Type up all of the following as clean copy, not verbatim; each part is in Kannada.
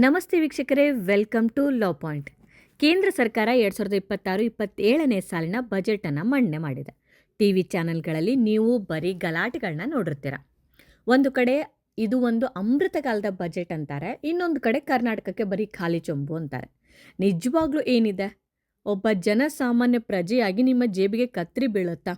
ನಮಸ್ತೆ ವೀಕ್ಷಕರೇ, ವೆಲ್ಕಮ್ ಟು ಲಾ ಪಾಯಿಂಟ್. ಕೇಂದ್ರ ಸರ್ಕಾರ 2026-27ನೇ ಸಾಲಿನ ಬಜೆಟನ್ನು ಮಂಡನೆ ಮಾಡಿದೆ. ಟಿವಿ ಚಾನೆಲ್ಗಳಲ್ಲಿ ನೀವು ಬರೀ ಗಲಾಟೆಗಳನ್ನ ನೋಡಿರ್ತೀರ. ಒಂದು ಕಡೆ ಇದು ಒಂದು ಅಮೃತಕಾಲದ ಬಜೆಟ್ ಅಂತಾರೆ, ಇನ್ನೊಂದು ಕಡೆ ಕರ್ನಾಟಕಕ್ಕೆ ಬರೀ ಖಾಲಿ ಚೊಂಬು ಅಂತಾರೆ. ನಿಜವಾಗ್ಲೂ ಏನಿದೆ? ಒಬ್ಬ ಜನಸಾಮಾನ್ಯ ಪ್ರಜೆಯಾಗಿ ನಿಮ್ಮ ಜೇಬಿಗೆ ಕತ್ತರಿ ಬೀಳುತ್ತಾ?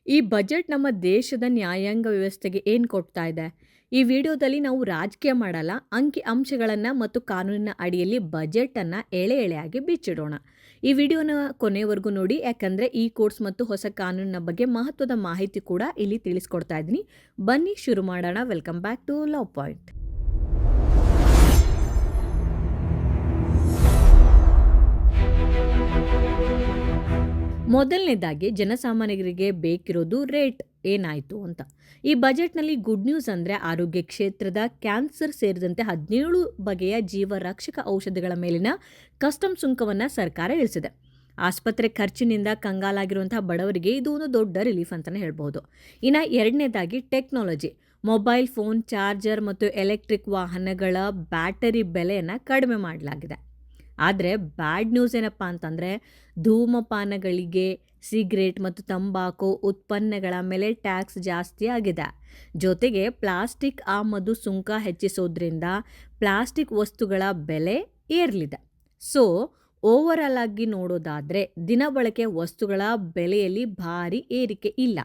ಈ ಬಜೆಟ್ ನಮ್ಮ ದೇಶದ ನ್ಯಾಯಾಂಗ ವ್ಯವಸ್ಥೆಗೆ ಏನು ಕೊಡ್ತಾ ಇದೆ? ಈ ವಿಡಿಯೋದಲ್ಲಿ ನಾವು ರಾಜಕೀಯ ಮಾಡಲ್ಲ, ಅಂಕಿ ಅಂಶಗಳನ್ನು ಮತ್ತು ಕಾನೂನಿನ ಅಡಿಯಲ್ಲಿ ಬಜೆಟನ್ನು ಎಳೆ ಎಳೆಯಾಗಿ ಬಿಚ್ಚಿಡೋಣ. ಈ ವಿಡಿಯೋನ ಕೊನೆಯವರೆಗೂ ನೋಡಿ, ಯಾಕಂದರೆ ಈ ಕೋರ್ಸ್ ಮತ್ತು ಹೊಸ ಕಾನೂನಿನ ಬಗ್ಗೆ ಮಹತ್ವದ ಮಾಹಿತಿ ಕೂಡ ಇಲ್ಲಿ ತಿಳಿಸ್ಕೊಡ್ತಾ ಇದ್ದೀನಿ. ಬನ್ನಿ ಶುರು ಮಾಡೋಣ. Welcome back to law point. ಮೊದಲನೇದಾಗಿ ಜನಸಾಮಾನ್ಯರಿಗೆ ಬೇಕಿರೋದು ರೇಟ್ ಏನಾಯಿತು ಅಂತ. ಈ ಬಜೆಟ್ನಲ್ಲಿ ಗುಡ್ ನ್ಯೂಸ್ ಅಂದರೆ ಆರೋಗ್ಯ ಕ್ಷೇತ್ರದ ಕ್ಯಾನ್ಸರ್ ಸೇರಿದಂತೆ 17 ಬಗೆಯ ಜೀವರಕ್ಷಕ ಔಷಧಿಗಳ ಮೇಲಿನ ಕಸ್ಟಮ್ ಸುಂಕವನ್ನು ಸರ್ಕಾರ ಇಳಿಸಿದೆ. ಆಸ್ಪತ್ರೆ ಖರ್ಚಿನಿಂದ ಕಂಗಾಲಾಗಿರುವಂತಹ ಬಡವರಿಗೆ ಇದು ಒಂದು ದೊಡ್ಡ ರಿಲೀಫ್ ಅಂತಲೇ ಹೇಳ್ಬೋದು. ಇನ್ನು ಎರಡನೇದಾಗಿ ಟೆಕ್ನಾಲಜಿ. ಮೊಬೈಲ್ ಫೋನ್, ಚಾರ್ಜರ್ ಮತ್ತು ಎಲೆಕ್ಟ್ರಿಕ್ ವಾಹನಗಳ ಬ್ಯಾಟರಿ ಬೆಲೆಯನ್ನು ಕಡಿಮೆ ಮಾಡಲಾಗಿದೆ. ಆದರೆ ಬ್ಯಾಡ್ ನ್ಯೂಸ್ ಏನಪ್ಪ ಅಂತಂದರೆ, ಧೂಮಪಾನಗಳಿಗೆ, ಸಿಗರೇಟ್ ಮತ್ತು ತಂಬಾಕು ಉತ್ಪನ್ನಗಳ ಮೇಲೆ ಟ್ಯಾಕ್ಸ್ ಜಾಸ್ತಿ ಆಗಿದೆ. ಜೊತೆಗೆ ಪ್ಲಾಸ್ಟಿಕ್ ಆಮದು ಸುಂಕ ಹೆಚ್ಚಿಸೋದ್ರಿಂದ ಪ್ಲಾಸ್ಟಿಕ್ ವಸ್ತುಗಳ ಬೆಲೆ ಏರಲಿದೆ. ಸೊ ಓವರಾಲ್ ಆಗಿ ನೋಡೋದಾದರೆ ದಿನಬಳಕೆ ವಸ್ತುಗಳ ಬೆಲೆಯಲ್ಲಿ ಭಾರಿ ಏರಿಕೆ ಇಲ್ಲ,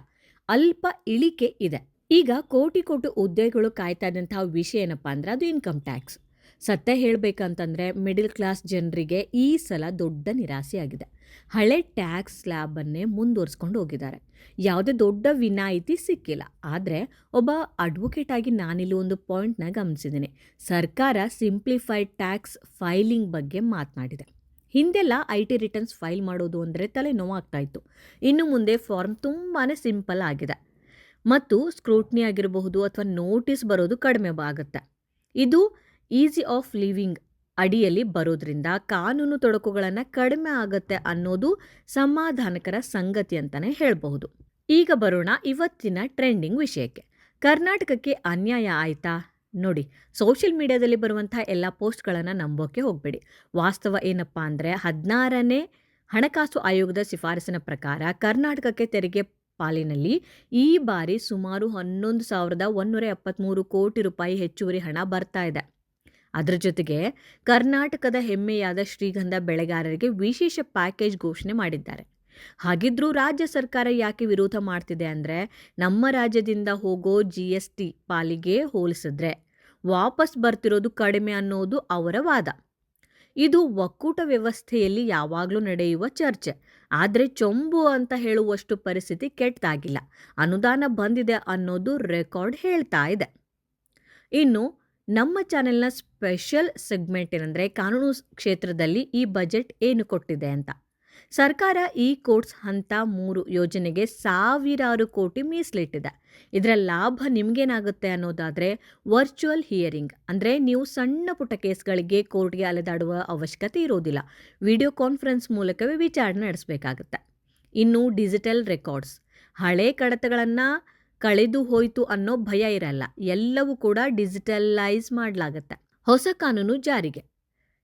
ಅಲ್ಪ ಇಳಿಕೆ ಇದೆ. ಈಗ ಕೋಟಿ ಹುದ್ದೆಗಳು ಕಾಯ್ತಾ ಇದ್ದಂತಹ ವಿಷಯ ಏನಪ್ಪ ಅಂದರೆ ಅದು ಇನ್ಕಮ್ ಟ್ಯಾಕ್ಸ್. ಸತ್ಯ ಹೇಳಬೇಕಂತಂದರೆ ಮಿಡಿಲ್ ಕ್ಲಾಸ್ ಜನರಿಗೆ ಈ ಸಲ ದೊಡ್ಡ ನಿರಾಸೆಯಾಗಿದೆ. ಹಳೆ ಟ್ಯಾಕ್ಸ್ ಸ್ಲ್ಯಾಬನ್ನೇ ಮುಂದುವರಿಸ್ಕೊಂಡು ಹೋಗಿದ್ದಾರೆ. ಯಾವುದೇ ದೊಡ್ಡ ವಿನಾಯಿತಿ ಸಿಕ್ಕಿಲ್ಲ. ಆದರೆ ಒಬ್ಬ ಅಡ್ವೊಕೇಟ್ ಆಗಿ ನಾನಿಲ್ಲಿ ಒಂದು ಪಾಯಿಂಟ್ನ ಗಮನಿಸಿದ್ದೀನಿ. ಸರ್ಕಾರ ಸಿಂಪ್ಲಿಫೈಡ್ ಟ್ಯಾಕ್ಸ್ ಫೈಲಿಂಗ್ ಬಗ್ಗೆ ಮಾತನಾಡಿದೆ. ಹಿಂದೆಲ್ಲ IT ರಿಟರ್ನ್ಸ್ ಫೈಲ್ ಮಾಡೋದು ಅಂದರೆ ತಲೆನೋವಾಗ್ತಾ ಇತ್ತು. ಇನ್ನು ಮುಂದೆ ಫಾರ್ಮ್ ತುಂಬಾ ಸಿಂಪಲ್ ಆಗಿದೆ ಮತ್ತು ಸ್ಕ್ರೂಟ್ನಿ ಆಗಿರಬಹುದು ಅಥವಾ ನೋಟಿಸ್ ಬರೋದು ಕಡಿಮೆ ಆಗುತ್ತೆ. ಇದು ಈಸಿ ಆಫ್ ಲಿವಿಂಗ್ ಅಡಿಯಲ್ಲಿ ಬರೋದ್ರಿಂದ ಕಾನೂನು ತೊಡಕುಗಳನ್ನು ಕಡಿಮೆ ಆಗುತ್ತೆ ಅನ್ನೋದು ಸಮಾಧಾನಕರ ಸಂಗತಿ ಅಂತಲೇ ಹೇಳಬಹುದು. ಈಗ ಬರೋಣ ಇವತ್ತಿನ ಟ್ರೆಂಡಿಂಗ್ ವಿಷಯಕ್ಕೆ. ಕರ್ನಾಟಕಕ್ಕೆ ಅನ್ಯಾಯ ಆಯಿತಾ? ನೋಡಿ, ಸೋಷಿಯಲ್ ಮೀಡಿಯಾದಲ್ಲಿ ಬರುವಂಥ ಎಲ್ಲ ಪೋಸ್ಟ್ಗಳನ್ನು ನಂಬೋಕ್ಕೆ ಹೋಗಬೇಡಿ. ವಾಸ್ತವ ಏನಪ್ಪ ಅಂದರೆ 16ನೇ ಹಣಕಾಸು ಆಯೋಗದ ಶಿಫಾರಸಿನ ಪ್ರಕಾರ ಕರ್ನಾಟಕಕ್ಕೆ ತೆರಿಗೆ ಪಾಲಿನಲ್ಲಿ ಈ ಬಾರಿ ಸುಮಾರು 11,173 ಕೋಟಿ ರೂಪಾಯಿ ಹೆಚ್ಚುವರಿ ಹಣ ಬರ್ತಾ ಇದೆ. ಅದರ ಜೊತೆಗೆ ಕರ್ನಾಟಕದ ಹೆಮ್ಮೆಯಾದ ಶ್ರೀಗಂಧ ಬೆಳೆಗಾರರಿಗೆ ವಿಶೇಷ ಪ್ಯಾಕೇಜ್ ಘೋಷಣೆ ಮಾಡಿದ್ದಾರೆ. ಹಾಗಿದ್ರೂ ರಾಜ್ಯ ಸರ್ಕಾರ ಯಾಕೆ ವಿರೋಧ ಮಾಡ್ತಿದೆ ಅಂದರೆ, ನಮ್ಮ ರಾಜ್ಯದಿಂದ ಹೋಗೋ GST ಪಾಲಿಗೆ ಹೋಲಿಸಿದ್ರೆ ವಾಪಸ್ ಬರ್ತಿರೋದು ಕಡಿಮೆ ಅನ್ನೋದು ಅವರ ವಾದ. ಇದು ಒಕ್ಕೂಟ ವ್ಯವಸ್ಥೆಯಲ್ಲಿ ಯಾವಾಗಲೂ ನಡೆಯುವ ಚರ್ಚೆ. ಆದರೆ ಚೊಂಬು ಅಂತ ಹೇಳುವಷ್ಟು ಪರಿಸ್ಥಿತಿ ಕೆಟ್ಟದಾಗಿಲ್ಲ. ಅನುದಾನ ಬಂದಿದೆ ಅನ್ನೋದು ರೆಕಾರ್ಡ್ ಹೇಳ್ತಾ ಇದೆ. ಇನ್ನು ನಮ್ಮ ಚಾನೆಲ್ನ ಸ್ಪೆಷಲ್ ಸೆಗ್ಮೆಂಟ್ ಏನಂದರೆ, ಕಾನೂನು ಕ್ಷೇತ್ರದಲ್ಲಿ ಈ ಬಜೆಟ್ ಏನು ಕೊಟ್ಟಿದೆ ಅಂತ. ಸರ್ಕಾರ ಈ ಕೋರ್ಟ್ಸ್ ಹಂತ 3 ಯೋಜನೆಗೆ ಸಾವಿರಾರು ಕೋಟಿ ಮೀಸಲಿಟ್ಟಿದೆ. ಇದರ ಲಾಭ ನಿಮಗೇನಾಗುತ್ತೆ ಅನ್ನೋದಾದರೆ, ವರ್ಚುವಲ್ ಹಿಯರಿಂಗ್ ಅಂದರೆ ನೀವು ಸಣ್ಣ ಪುಟ್ಟ ಕೇಸ್ಗಳಿಗೆ ಕೋರ್ಟ್ಗೆ ಅಲೆದಾಡುವ ಅವಶ್ಯಕತೆ ಇರೋದಿಲ್ಲ. ವಿಡಿಯೋ ಕಾನ್ಫರೆನ್ಸ್ ಮೂಲಕವೇ ವಿಚಾರಣೆ ನಡೆಸಬೇಕಾಗುತ್ತೆ. ಇನ್ನು ಡಿಜಿಟಲ್ ರೆಕಾರ್ಡ್ಸ್, ಹಳೆ ಕಡತಗಳನ್ನು ಕಳೆದು ಹೋಯಿತು ಅನ್ನೋ ಭಯ ಇರಲ್ಲ. ಎಲ್ಲವೂ ಕೂಡ ಡಿಜಿಟಲೈಸ್ ಮಾಡಲಾಗತ್ತೆ. ಹೊಸ ಕಾನೂನು ಜಾರಿಗೆ.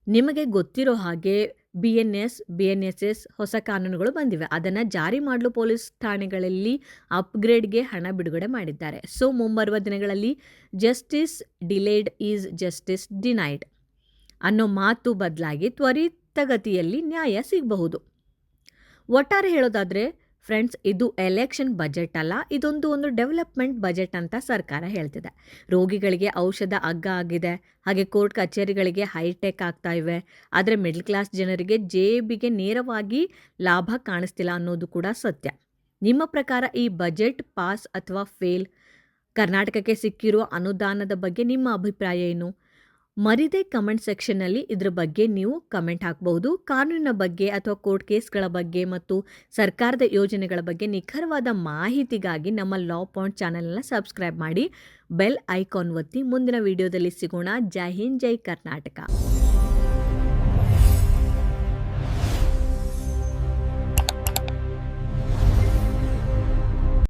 ನಿಮಗೆ ಗೊತ್ತಿರೋ ಹಾಗೆ BNSS ಹೊಸ ಕಾನೂನುಗಳು ಬಂದಿವೆ. ಅದನ್ನು ಜಾರಿ ಮಾಡಲು ಪೊಲೀಸ್ ಠಾಣೆಗಳಲ್ಲಿ ಅಪ್ಗ್ರೇಡ್ಗೆ ಹಣ ಬಿಡುಗಡೆ ಮಾಡಿದ್ದಾರೆ. ಸೊ ಮುಂಬರುವ ದಿನಗಳಲ್ಲಿ justice delayed is justice denied ಅನ್ನೋ ಮಾತು ಬದಲಾಗಿ ತ್ವರಿತಗತಿಯಲ್ಲಿ ನ್ಯಾಯ ಸಿಗಬಹುದು. ಒಟ್ಟಾರೆ ಹೇಳೋದಾದರೆ ಫ್ರೆಂಡ್ಸ್, ಇದು ಎಲೆಕ್ಷನ್ ಬಜೆಟ್ ಅಲ್ಲ, ಇದೊಂದು ಡೆವಲಪ್ಮೆಂಟ್ ಬಜೆಟ್ ಅಂತ ಸರ್ಕಾರ ಹೇಳ್ತಿದೆ. ರೋಗಿಗಳಿಗೆ ಔಷಧ ಅಗ್ಗ ಆಗಿದೆ, ಹಾಗೆ ಕೋರ್ಟ್ ಕಚೇರಿಗಳಿಗೆ ಹೈಟೆಕ್ ಆಗ್ತಾ ಇವೆ. ಆದರೆ ಮಿಡ್ಲ್ ಕ್ಲಾಸ್ ಜನರಿಗೆ ಜೇಬಿಗೆ ನೇರವಾಗಿ ಲಾಭ ಕಾಣಿಸ್ತಿಲ್ಲ ಅನ್ನೋದು ಕೂಡ ಸತ್ಯ. ನಿಮ್ಮ ಪ್ರಕಾರ ಈ ಬಜೆಟ್ ಪಾಸ್ ಅಥವಾ ಫೇಲ್? ಕರ್ನಾಟಕಕ್ಕೆ ಸಿಕ್ಕಿರೋ ಅನುದಾನದ ಬಗ್ಗೆ ನಿಮ್ಮ ಅಭಿಪ್ರಾಯ ಏನು? ಮರಿದೇ ಕಮೆಂಟ್ ಸೆಕ್ಷನ್ನಲ್ಲಿ ಇದ್ರ ಬಗ್ಗೆ ನೀವು ಕಮೆಂಟ್ ಹಾಕಬಹುದು. ಕಾನೂನಿನ ಬಗ್ಗೆ ಅಥವಾ ಕೋರ್ಟ್ ಕೇಸ್ಗಳ ಬಗ್ಗೆ ಮತ್ತು ಸರ್ಕಾರದ ಯೋಜನೆಗಳ ಬಗ್ಗೆ ನಿಖರವಾದ ಮಾಹಿತಿಗಾಗಿ ನಮ್ಮ ಲಾ ಪಾಯಿಂಟ್ ಚಾನೆಲ್ನ ಸಬ್ಸ್ಕ್ರೈಬ್ ಮಾಡಿ, ಬೆಲ್ ಐಕಾನ್ ಒತ್ತಿ. ಮುಂದಿನ ವಿಡಿಯೋದಲ್ಲಿ ಸಿಗೋಣ. ಜೈ ಹಿಂದ್, ಜೈ ಕರ್ನಾಟಕ.